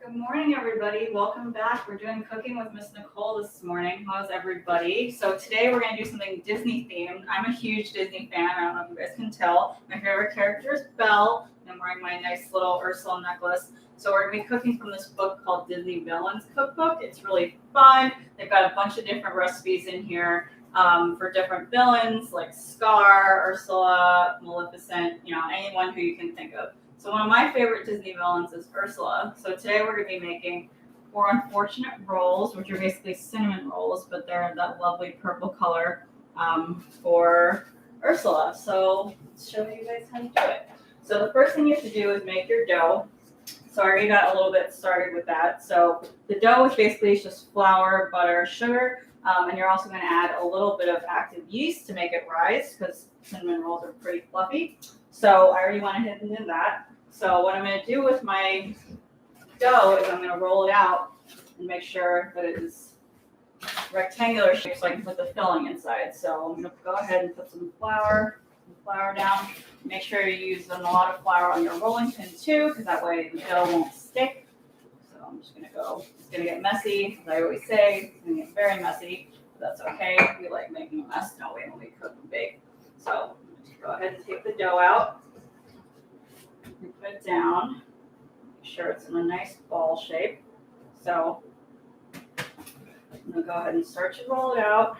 Good morning, everybody. Welcome back. We're doing cooking with Miss Nicole this morning. How's everybody? So today we're going to do something Disney themed. I'm a huge Disney fan. I don't know if you guys can tell. My favorite character is Belle. I'm wearing my nice little Ursula necklace. So we're going to be cooking from this book called Disney Villains Cookbook. It's really fun. They've got a bunch of different recipes in here for different villains like Scar, Ursula, Maleficent, anyone who you can think of. So one of my favorite Disney villains is Ursula. So today we're going to be making 4 unfortunate rolls, which are basically cinnamon rolls, but they're that lovely purple color for Ursula. So let's show you guys how to do it. So the first thing you have to do is make your dough. So I already got a little bit started with that. So the dough is basically just flour, butter, sugar, and you're also going to add a little bit of active yeast to make it rise because cinnamon rolls are pretty fluffy. So I already went ahead and did that. So what I'm going to do with my dough is I'm going to roll it out and make sure that it is rectangular shape so I can put the filling inside. So I'm going to go ahead and put some flour down. Make sure you use a lot of flour on your rolling pin too, because that way the dough won't stick. So I'm just going to go. It's going to get messy, as I always say. It's going to get very messy, but that's okay. We like making a mess, don't we, when we cook and bake. So just go ahead and take the dough out. Put it down, make sure it's in a nice ball shape. So I'm going to go ahead and start to roll it out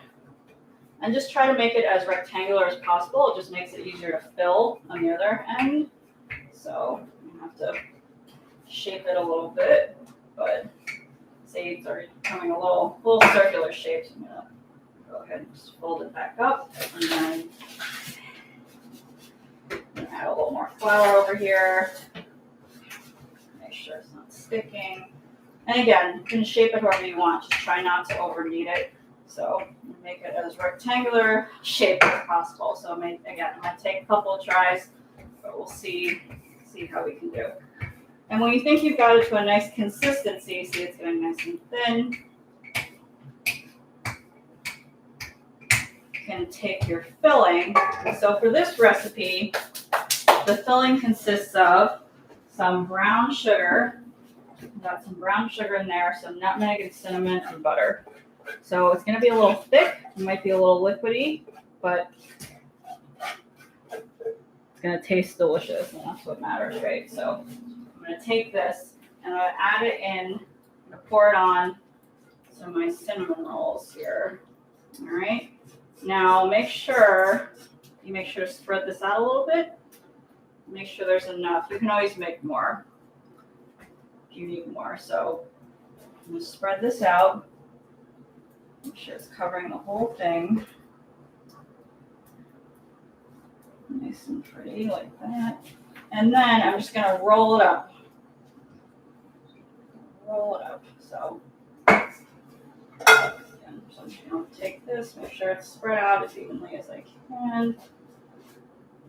and just try to make it as rectangular as possible. It just makes it easier to fill on the other end. So you have to shape it a little bit, but see it's already becoming a little circular shape. So I'm going to go ahead and just fold it back up and then add a little more flour over here. Make sure it's not sticking. And again, you can shape it however you want. Just try not to over knead it. So make it as rectangular shape as possible. So again, it might take a couple of tries, but we'll see how we can do. And when you think you've got it to a nice consistency, see it's getting nice and thin. You can take your filling. So for this recipe, the filling consists of some brown sugar. Got some brown sugar in there, some nutmeg and cinnamon and butter. So it's going to be a little thick. It might be a little liquidy, but it's going to taste delicious, and that's what matters, right? So I'm going to take this and I'm going to add it in. I'm going to pour it on some of my cinnamon rolls here. All right. Now make sure to spread this out a little bit. Make sure there's enough. You can always make more if you need more. So I'm going to spread this out. Make sure it's covering the whole thing. Nice and pretty like that. And then I'm just going to roll it up. So I'm just going to take this, make sure it's spread out as evenly as I can.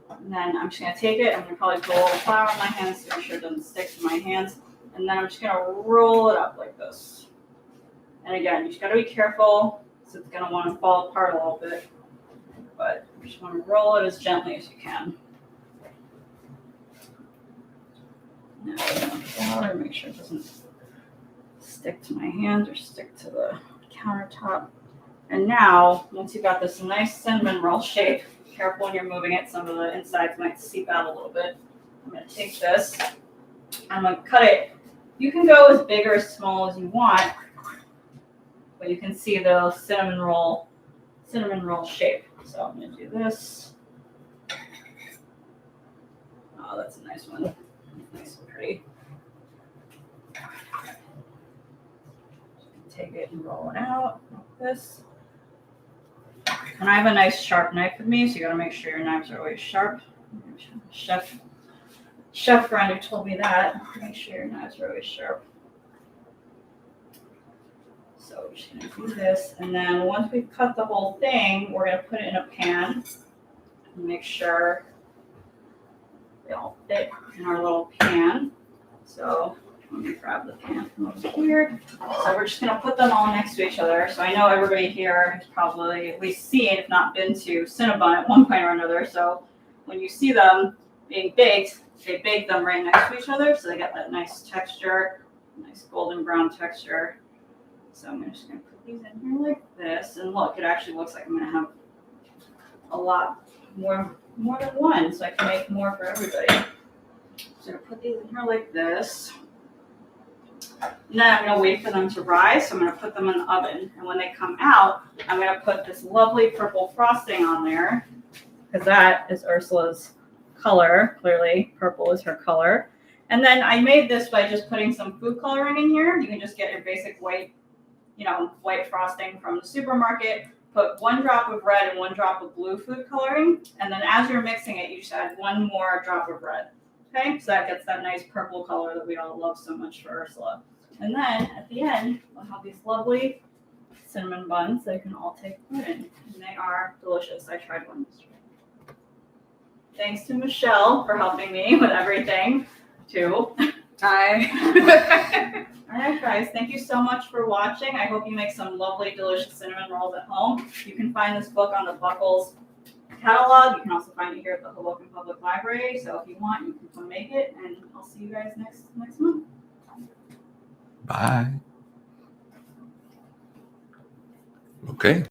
And then I'm just going to take it. I'm going to probably put a little flour on my hands to make sure it doesn't stick to my hands. And then I'm just going to roll it up like this. And again, you just got to be careful because it's going to want to fall apart a little bit. But you just want to roll it as gently as you can. Now I'm going to flour, make sure it doesn't stick to my hands or stick to the countertop. And now, once you've got this nice cinnamon roll shape, careful when you're moving it. Some of the insides might seep out a little bit. I'm going to take this. I'm going to cut it. You can go as big or as small as you want, but you can see the cinnamon roll shape. So I'm going to do this. Oh, that's a nice one. Nice and pretty. Take it and roll it out like this. And I have a nice sharp knife with me, so you got to make sure your knives are always sharp. Chef friend who told me that. Make sure your knives are always sharp. So we're just going to do this, and then once we've cut the whole thing, we're going to put it in a pan and make sure they all fit in our little pan. So let me grab the pan from over here. So we're just going to put them all next to each other. So I know everybody here has probably at least seen, if not been to Cinnabon at one point or another. So when you see them being baked, they bake them right next to each other, so they get that nice texture Nice golden brown texture. So I'm just gonna put these in here like this, and look, it actually looks like I'm gonna have a lot more than one, so I can make more for everybody. So I'm gonna put these in here like this. And then I'm gonna wait for them to rise, so I'm gonna put them in the oven. And when they come out, I'm gonna put this lovely purple frosting on there, because that is Ursula's color. Clearly, purple is her color. And then I made this by just putting some food coloring in here. You can just get your basic white, white frosting from the supermarket. Put 1 drop of red and 1 drop of blue food coloring. And then as you're mixing it, you just add 1 more drop of red. Okay, so that gets that nice purple color that we all love so much for Ursula. And then at the end, we'll have these lovely cinnamon buns that you can all take in. And they are delicious. I tried one yesterday. Thanks to Michelle for helping me with everything, too. Hi. All right, guys, thank you so much for watching. I hope you make some lovely, delicious cinnamon rolls at home. You can find this book on the Buckles catalog. You can also find it here at the Hoboken Public Library. So if you want, you can come make it, and I'll see you guys next month. Bye. Okay.